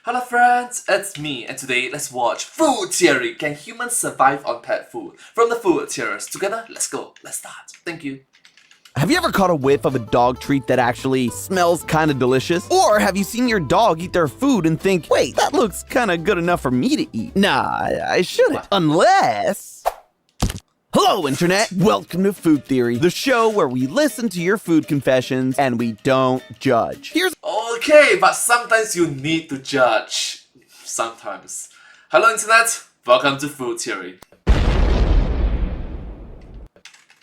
Hello friends, it's me, and today let's watch Food Theory. Can humans survive on pet food? From the food theorists. Together, let's go. Let's start. Thank you. Have you ever caught a whiff of a dog treat that actually smells kind of delicious? Or have you seen your dog eat their food and think, wait, that looks kind of good enough for me to eat? Nah, I shouldn't. Unless... Hello, Internet! Welcome to Food Theory, the show where we listen to your food confessions and we don't judge. Here's... Okay, but sometimes you need to judge. Sometimes. Hello Internet, welcome to Food Theory.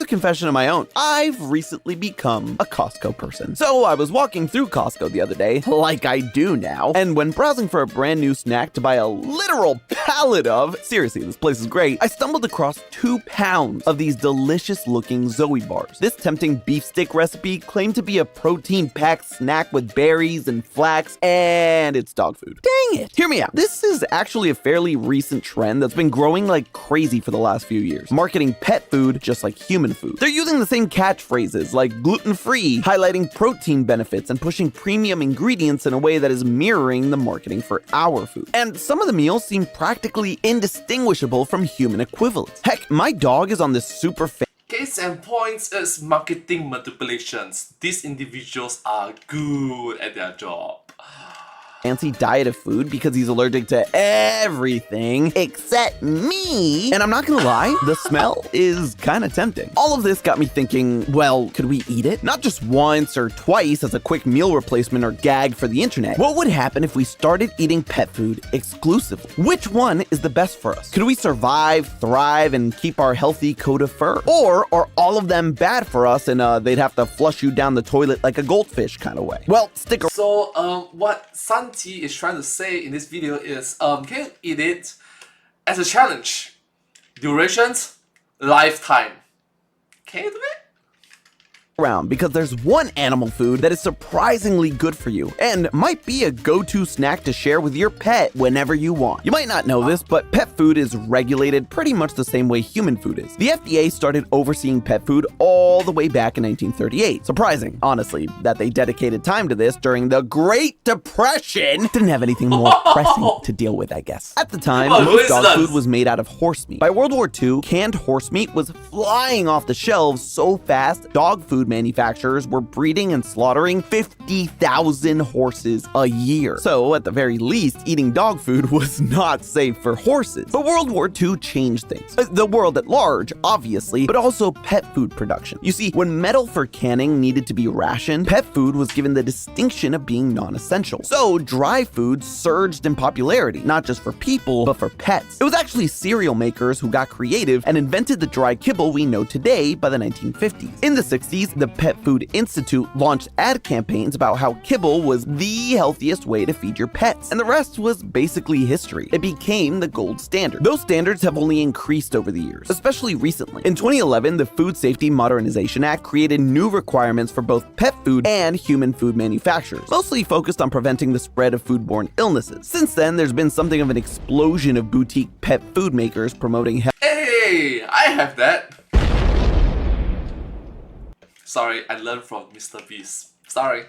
a confession of my own. I've recently become a Costco person. So I was walking through Costco the other day, like I do now, and when browsing for a brand new snack to buy a literal pallet of, seriously, this place is great, I stumbled across 2 pounds of these delicious looking Zoe bars. This tempting beef stick recipe claimed to be a protein-packed snack with berries and flax, and it's dog food. Dang it! Hear me out. This is actually a fairly recent trend that's been growing like crazy for the last few years, marketing pet food just like human food. They're using the same catchphrases like gluten-free, highlighting protein benefits, and pushing premium ingredients in a way that is mirroring the marketing for our food. And some of the meals seem practically indistinguishable from human equivalents. Heck, my dog is on this super Case and points is marketing manipulations. These individuals are good at their job. fancy diet of food because he's allergic to everything except me. And I'm not gonna lie, the smell is kind of tempting. All of this got me thinking, well, could we eat it? Not just once or twice as a quick meal replacement or gag for the internet. What would happen if we started eating pet food exclusively? Which one is the best for us? Could we survive, thrive, and keep our healthy coat of fur? Or are all of them bad for us and they'd have to flush you down the toilet like a goldfish kind of way? Well, stick around. So, what Santi is trying to say in this video is, can you eat it as a challenge? Durations, lifetime. Can you do it? Because there's one animal food that is surprisingly good for you and might be a go-to snack to share with your pet whenever you want. You might not know this, but pet food is regulated pretty much the same way human food is. The FDA started overseeing pet food all the way back in 1938. Surprising, honestly, that they dedicated time to this during the Great Depression. Didn't have anything more pressing to deal with, I guess. At the time, most dog food was made out of horse meat. By World War II, canned horse meat was flying off the shelves so fast, dog food manufacturers were breeding and slaughtering 50,000 horses a year. So at the very least, eating dog food was not safe for horses. But World War II changed things. The world at large, obviously, but also pet food production. You see, when metal for canning needed to be rationed, pet food was given the distinction of being non-essential. So dry food surged in popularity, not just for people, but for pets. It was actually cereal makers who got creative and invented the dry kibble we know today by the 1950s. In the 60s, the Pet Food Institute launched ad campaigns about how kibble was the healthiest way to feed your pets, and the rest was basically history. It became the gold standard. Those standards have only increased over the years, especially recently. In 2011, the Food Safety Modernization Act created new requirements for both pet food and human food manufacturers, mostly focused on preventing the spread of foodborne illnesses. Since then, there's been something of an explosion of boutique pet food makers promoting health. Hey, I have that. Sorry, I learned from Mr. Beast. Sorry.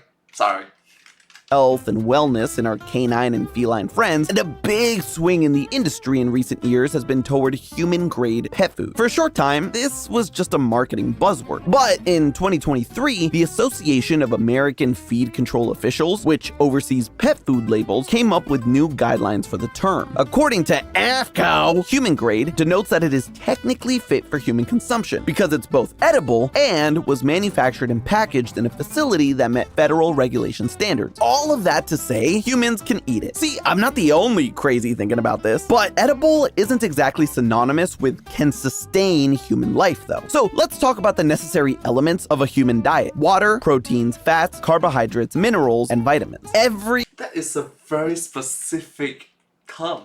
Health and wellness in our canine and feline friends, and a big swing in the industry in recent years has been toward human-grade pet food. For a short time, this was just a marketing buzzword. But in 2023, the Association of American Feed Control Officials, which oversees pet food labels, came up with new guidelines for the term. According to AFCO, human-grade denotes that it is technically fit for human consumption because it's both edible and was manufactured and packaged in a facility that met federal regulation standards. All of that to say, humans can eat it. See, I'm not the only crazy thinking about this, but edible isn't exactly synonymous with can sustain human life though. So let's talk about the necessary elements of a human diet: water, proteins, fats, carbohydrates, minerals, and vitamins. That is a very specific term.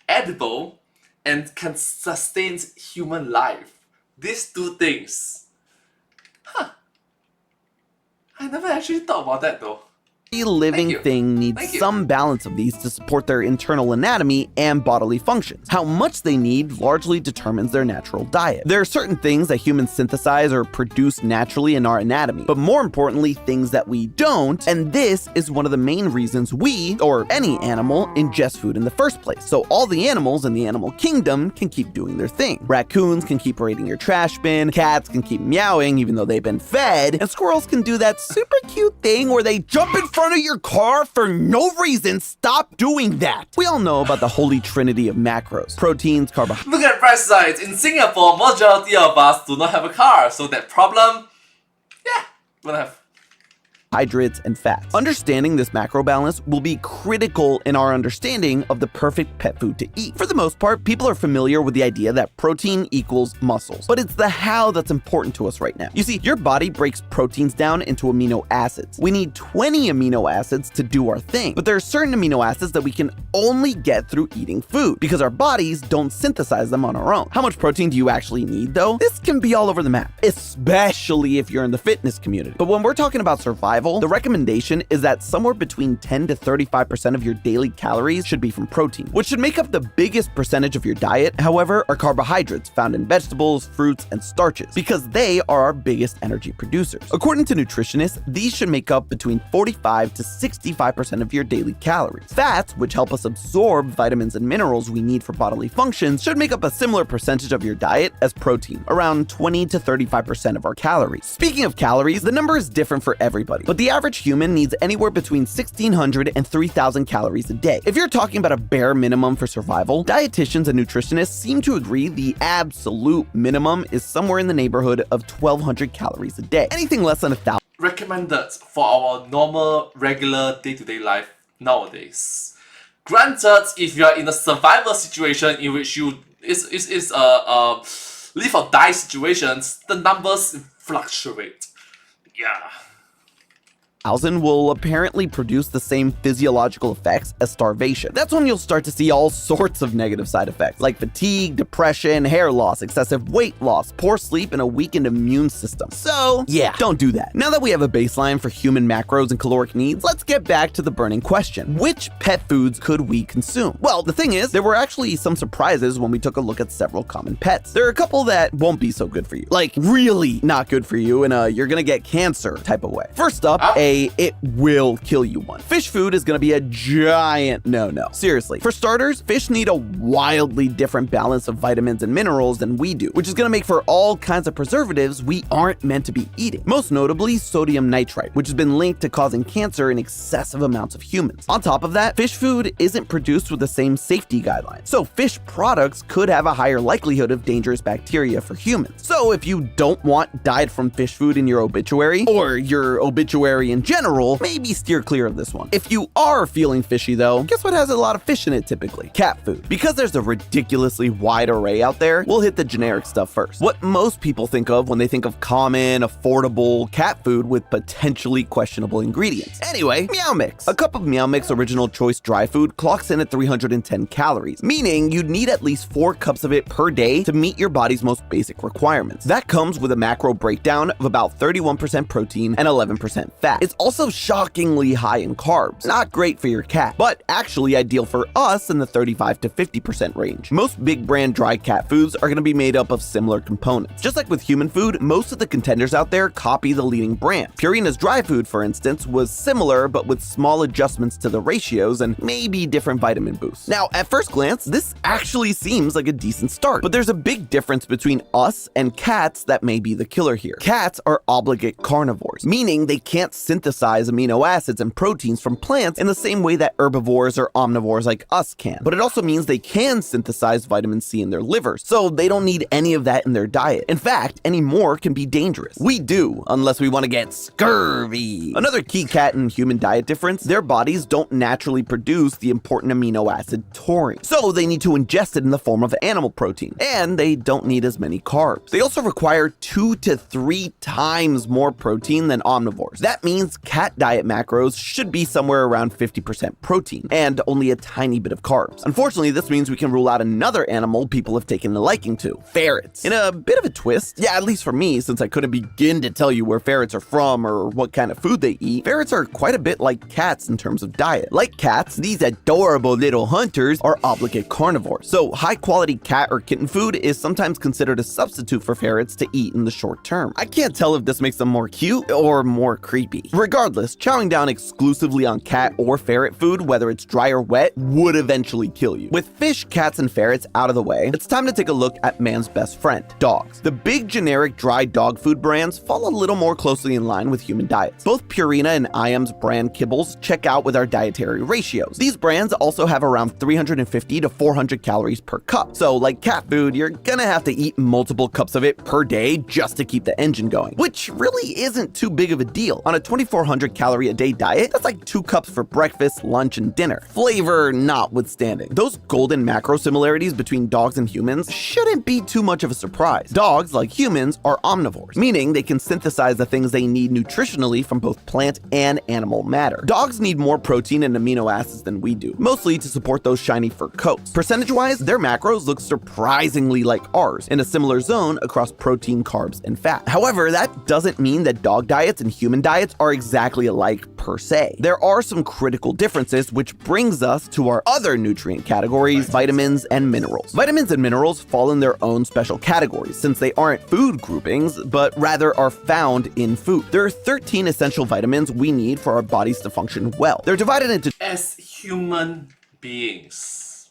Edible and can sustain human life. These two things. I never actually thought about that though. Every living you. thing needs Thank you. some balance of these to support their internal anatomy and bodily functions. How much they need largely determines their natural diet. There are certain things that humans synthesize or produce naturally in our anatomy, but more importantly, things that we don't, and this is one of the main reasons we, or any animal, ingest food in the first place. So all the animals in the animal kingdom can keep doing their thing. Raccoons can keep raiding your trash bin, cats can keep meowing even though they've been fed, and squirrels can do that super cute thing where they jump in front of your car for no reason. Stop doing that. We all know about the holy trinity of macros: proteins, carbohydrates, Look at bright sides. In Singapore, majority of us do not have a car, so that problem, yeah, we'll have. and fats. Understanding this macro balance will be critical in our understanding of the perfect pet food to eat. For the most part, people are familiar with the idea that protein equals muscles, but it's the how that's important to us right now. You see, your body breaks proteins down into amino acids. We need 20 amino acids to do our thing, but there are certain amino acids that we can only get through eating food because our bodies don't synthesize them on our own. How much protein do you actually need though? This can be all over the map, especially if you're in the fitness community. But when we're talking about survival, the recommendation is that somewhere between 10 to 35% of your daily calories should be from protein. What should make up the biggest percentage of your diet, however, are carbohydrates found in vegetables, fruits, and starches, because they are our biggest energy producers. According to nutritionists, these should make up between 45 to 65% of your daily calories. Fats, which help us absorb vitamins and minerals we need for bodily functions, should make up a similar percentage of your diet as protein, around 20 to 35% of our calories. Speaking of calories, the number is different for everybody, but the average human needs anywhere between 1,600 and 3,000 calories a day. If you're talking about a bare minimum for survival, dietitians and nutritionists seem to agree the absolute minimum is somewhere in the neighborhood of 1,200 calories a day. Anything less than 1,000 Recommended for our normal, regular, day-to-day life nowadays. Granted, if you are in a survival situation in which you is live or die situations, the numbers fluctuate. Yeah. will apparently produce the same physiological effects as starvation. That's when you'll start to see all sorts of negative side effects, like fatigue, depression, hair loss, excessive weight loss, poor sleep, and a weakened immune system. So, yeah, don't do that. Now that we have a baseline for human macros and caloric needs, let's get back to the burning question. Which pet foods could we consume? Well, the thing is, there were actually some surprises when we took a look at several common pets. There are a couple that won't be so good for you, like really not good for you in a you're gonna get cancer type of way. First up, it will kill you one. Fish food is gonna be a giant no-no. Seriously. For starters, fish need a wildly different balance of vitamins and minerals than we do, which is gonna make for all kinds of preservatives we aren't meant to be eating. Most notably, sodium nitrite, which has been linked to causing cancer in excessive amounts of humans. On top of that, fish food isn't produced with the same safety guidelines, so fish products could have a higher likelihood of dangerous bacteria for humans. So if you don't want diet from fish food in your obituary, or your obituary in general, maybe steer clear of this one. If you are feeling fishy though, guess what has a lot of fish in it typically? Cat food. Because there's a ridiculously wide array out there, we'll hit the generic stuff first. What most people think of when they think of common, affordable cat food with potentially questionable ingredients. Anyway, Meow Mix. A cup of Meow Mix Original Choice dry food clocks in at 310 calories, meaning you'd need at least 4 cups of it per day to meet your body's most basic requirements. That comes with a macro breakdown of about 31% protein and 11% fat. It's also shockingly high in carbs. Not great for your cat, but actually ideal for us in the 35 to 50% range. Most big brand dry cat foods are going to be made up of similar components. Just like with human food, most of the contenders out there copy the leading brand. Purina's dry food, for instance, was similar but with small adjustments to the ratios and maybe different vitamin boosts. Now, at first glance, this actually seems like a decent start, but there's a big difference between us and cats that may be the killer here. Cats are obligate carnivores, meaning they can't synthesize amino acids and proteins from plants in the same way that herbivores or omnivores like us can. But it also means they can synthesize vitamin C in their livers, so they don't need any of that in their diet. In fact, any more can be dangerous. We do, unless we want to get scurvy. Another key cat and human diet difference, their bodies don't naturally produce the important amino acid taurine, so they need to ingest it in the form of animal protein, and they don't need as many carbs. They also require 2 to 3 times more protein than omnivores. That means means cat diet macros should be somewhere around 50% protein and only a tiny bit of carbs. Unfortunately, this means we can rule out another animal people have taken a liking to: ferrets. In a bit of a twist, yeah, at least for me, since I couldn't begin to tell you where ferrets are from or what kind of food they eat, ferrets are quite a bit like cats in terms of diet. Like cats, these adorable little hunters are obligate carnivores, so high-quality cat or kitten food is sometimes considered a substitute for ferrets to eat in the short term. I can't tell if this makes them more cute or more creepy. Regardless, chowing down exclusively on cat or ferret food, whether it's dry or wet, would eventually kill you. With fish, cats, and ferrets out of the way, it's time to take a look at man's best friend, dogs. The big generic dry dog food brands fall a little more closely in line with human diets. Both Purina and IAM's brand kibbles check out with our dietary ratios. These brands also have around 350 to 400 calories per cup. So like cat food, you're gonna have to eat multiple cups of it per day just to keep the engine going, which really isn't too big of a deal. On a 2,400 calorie a day diet, that's like 2 cups for breakfast, lunch, and dinner. Flavor notwithstanding. Those golden macro similarities between dogs and humans shouldn't be too much of a surprise. Dogs, like humans, are omnivores, meaning they can synthesize the things they need nutritionally from both plant and animal matter. Dogs need more protein and amino acids than we do, mostly to support those shiny fur coats. Percentage-wise, their macros look surprisingly like ours, in a similar zone across protein, carbs, and fat. However, that doesn't mean that dog diets and human diets are exactly alike per se. There are some critical differences, which brings us to our other nutrient categories: vitamins and minerals. Vitamins and minerals fall in their own special categories, since they aren't food groupings, but rather are found in food. There are 13 essential vitamins we need for our bodies to function well. They're divided into As human beings.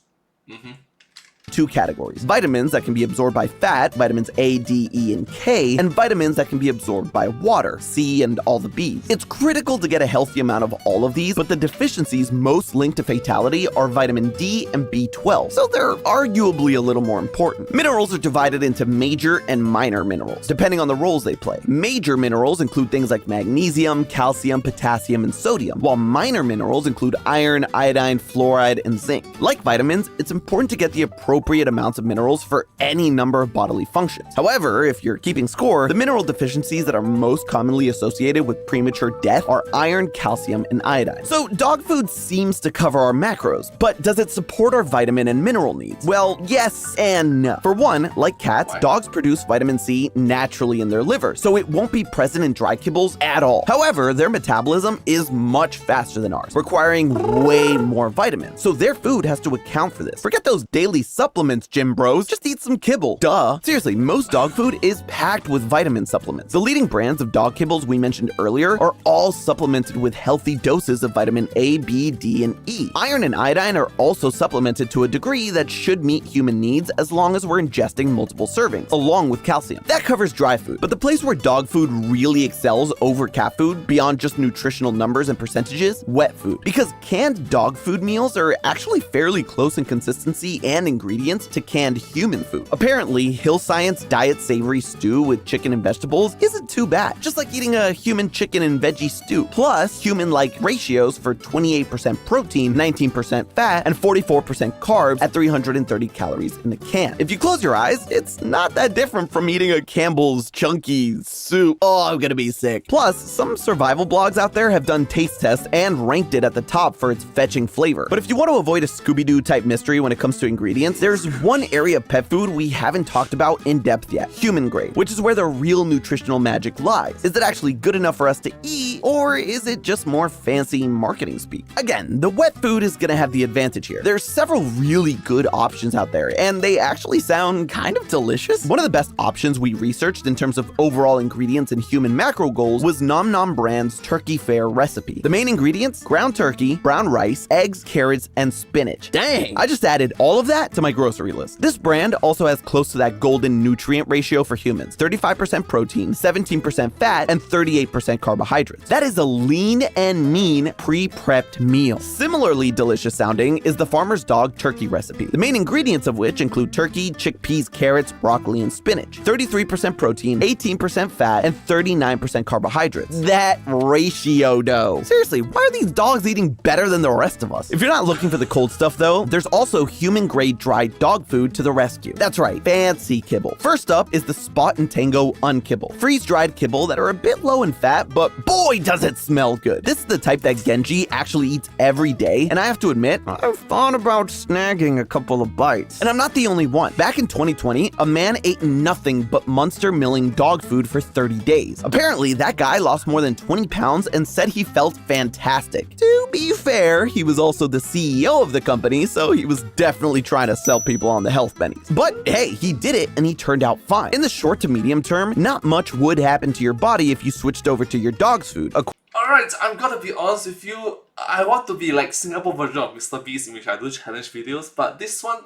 2 categories: vitamins that can be absorbed by fat, vitamins A, D, E, and K, and vitamins that can be absorbed by water, C, and all the B's. It's critical to get a healthy amount of all of these, but the deficiencies most linked to fatality are vitamin D and B12, so they're arguably a little more important. Minerals are divided into major and minor minerals, depending on the roles they play. Major minerals include things like magnesium, calcium, potassium, and sodium, while minor minerals include iron, iodine, fluoride, and zinc. Like vitamins, it's important to get the appropriate amounts of minerals for any number of bodily functions. However, if you're keeping score, the mineral deficiencies that are most commonly associated with premature death are iron, calcium, and iodine. So dog food seems to cover our macros, but does it support our vitamin and mineral needs? Well, yes and no. For one, like cats, dogs produce vitamin C naturally in their liver, so it won't be present in dry kibbles at all. However, their metabolism is much faster than ours, requiring way more vitamins, so their food has to account for this. Forget those daily supplements, gym bros. Just eat some kibble. Duh. Seriously, most dog food is packed with vitamin supplements. The leading brands of dog kibbles we mentioned earlier are all supplemented with healthy doses of vitamin A, B, D, and E. Iron and iodine are also supplemented to a degree that should meet human needs as long as we're ingesting multiple servings, along with calcium. That covers dry food, but the place where dog food really excels over cat food, beyond just nutritional numbers and percentages, wet food. Because canned dog food meals are actually fairly close in consistency and ingredients to canned human food. Apparently, Hill Science Diet Savory Stew with chicken and vegetables isn't too bad, just like eating a human chicken and veggie stew. Plus, human-like ratios for 28% protein, 19% fat, and 44% carbs at 330 calories in the can. If you close your eyes, it's not that different from eating a Campbell's chunky soup. Oh, I'm gonna be sick. Plus, some survival blogs out there have done taste tests and ranked it at the top for its fetching flavor. But if you want to avoid a Scooby-Doo type mystery when it comes to ingredients, there's one area of pet food we haven't talked about in depth yet: human grade, which is where the real nutritional magic lies. Is it actually good enough for us to eat, or is it just more fancy marketing speak? Again, the wet food is gonna have the advantage here. There's several really good options out there, and they actually sound kind of delicious. One of the best options we researched in terms of overall ingredients and human macro goals was Nom Nom brand's Turkey Fare recipe. The main ingredients: ground turkey, brown rice, eggs, carrots, and spinach. Dang! I just added all of that to my grocery list. This brand also has close to that golden nutrient ratio for humans: 35% protein, 17% fat, and 38% carbohydrates. That is a lean and mean pre-prepped meal. Similarly delicious sounding is the Farmer's Dog turkey recipe, the main ingredients of which include turkey, chickpeas, carrots, broccoli, and spinach. 33% protein, 18% fat, and 39% carbohydrates. That ratio, though. Seriously, why are these dogs eating better than the rest of us? If you're not looking for the cold stuff, though, there's also human-grade dry freeze-dried dog food to the rescue. That's right, fancy kibble. First up is the Spot and Tango Unkibble. Freeze-dried kibble that are a bit low in fat, but boy does it smell good. This is the type that Genji actually eats every day, and I have to admit, I've thought about snagging a couple of bites. And I'm not the only one. Back in 2020, a man ate nothing but Munster milling dog food for 30 days. Apparently, that guy lost more than 20 pounds and said he felt fantastic. To be fair, he was also the CEO of the company, so he was definitely trying to sell people on the health bennies. But hey, he did it and he turned out fine. In the short to medium term, not much would happen to your body if you switched over to your dog's food. Alright, I'm gonna be honest with you, I want to be like Singapore version of Mr. Beast in which I do challenge videos, but this one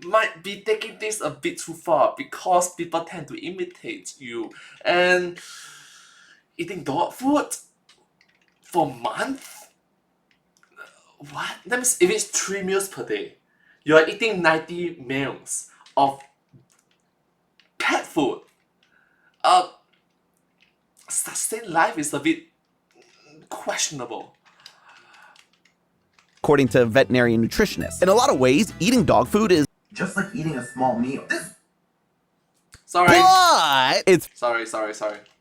might be taking things a bit too far because people tend to imitate you. And eating dog food for a month? What? That means if it's 3 meals per day, you are eating 90 meals of pet food. Sustained life is a bit questionable. According to veterinary nutritionists. In a lot of ways, eating dog food is just like eating a small meal. Sorry. But it's Sorry.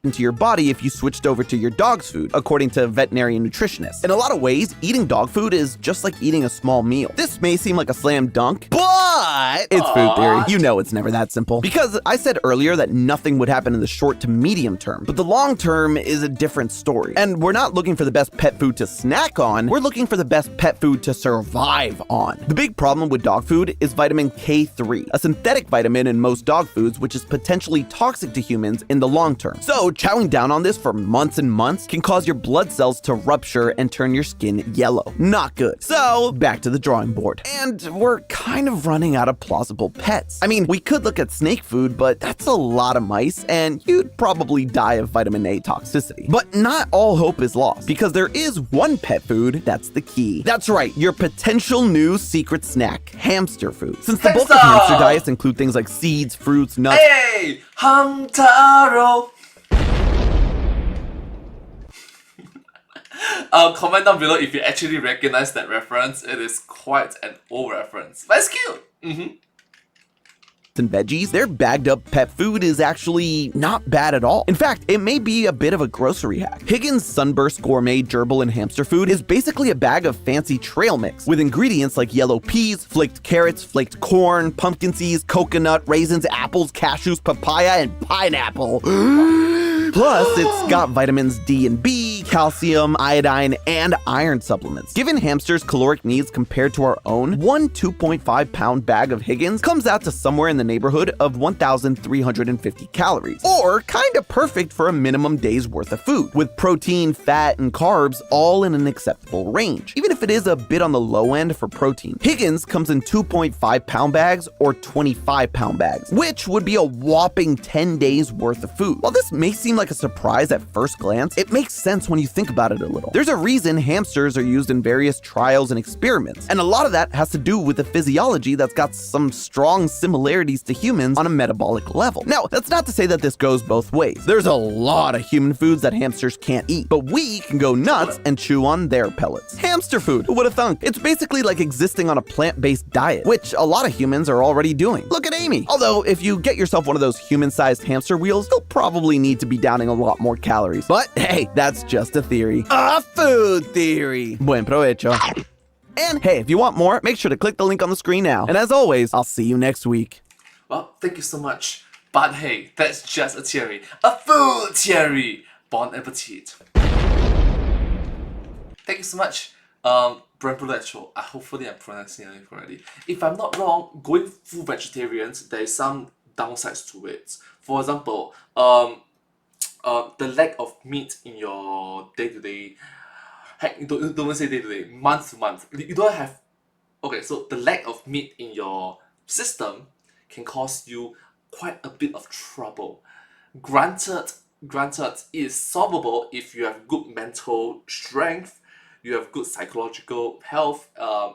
into your body if you switched over to your dog's food, according to veterinary nutritionists. In a lot of ways, eating dog food is just like eating a small meal. This may seem like a slam dunk, but it's food theory. You know it's never that simple. Because I said earlier that nothing would happen in the short to medium term, but the long term is a different story. And we're not looking for the best pet food to snack on, we're looking for the best pet food to survive on. The big problem with dog food is vitamin K3, a synthetic vitamin in most dog foods which is potentially toxic to humans in the long term. So chowing down on this for months and months can cause your blood cells to rupture and turn your skin yellow. Not good. So back to the drawing board. And we're kind of running out of plausible pets. I mean, we could look at snake food, but that's a lot of mice and you'd probably die of vitamin A toxicity. But not all hope is lost, because there is one pet food that's the key. That's right, your potential new secret snack, hamster food. Since the bulk of hamster diets include things like seeds, fruits, nuts. Hey! Hamtaro! Comment down below if you actually recognize that reference. It is quite an old reference, but it's cute. And veggies, their bagged up pet food is actually not bad at all. In fact, it may be a bit of a grocery hack. Higgins Sunburst Gourmet Gerbil and Hamster Food is basically a bag of fancy trail mix with ingredients like yellow peas, flaked carrots, flaked corn, pumpkin seeds, coconut, raisins, apples, cashews, papaya, and pineapple. Plus, it's got vitamins D and B, calcium, iodine, and iron supplements. Given hamsters' caloric needs compared to our own, one 2.5 pound bag of Higgins comes out to somewhere in the neighborhood of 1,350 calories, or kinda perfect for a minimum day's worth of food, with protein, fat, and carbs all in an acceptable range, even if it is a bit on the low end for protein. Higgins comes in 2.5 pound bags or 25 pound bags, which would be a whopping 10 days worth of food. While this may seem like a surprise at first glance, it makes sense when you think about it a little. There's a reason hamsters are used in various trials and experiments, and a lot of that has to do with the physiology that's got some strong similarities to humans on a metabolic level. Now, that's not to say that this goes both ways. There's a lot of human foods that hamsters can't eat, but we can go nuts and chew on their pellets. Hamster food, who would have thunk? It's basically like existing on a plant-based diet, which a lot of humans are already doing. Look at Amy. Although, if you get yourself one of those human-sized hamster wheels, you'll probably need to be downing a lot more calories. But hey, that's just a theory. A food theory. Buen provecho. And hey, if you want more, make sure to click the link on the screen now. And as always, I'll see you next week. Well, thank you so much. But hey, that's just a theory. A food theory. Bon appetit. Thank you so much. Buen provecho. Hopefully I'm pronouncing it correctly. If I'm not wrong, going full vegetarians, there is some downsides to it. For example, the lack of meat in your day-to-day, heck, don't even say day-to-day, month-to-month. You don't have, okay, so the lack of meat in your system can cause you quite a bit of trouble. Granted, it is solvable if you have good mental strength, you have good psychological health,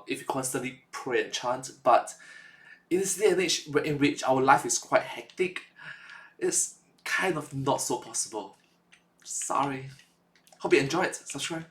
if you constantly pray and chant, but in this day and age in which our life is quite hectic, it's kind of not so possible. Sorry. Hope you enjoyed. Subscribe.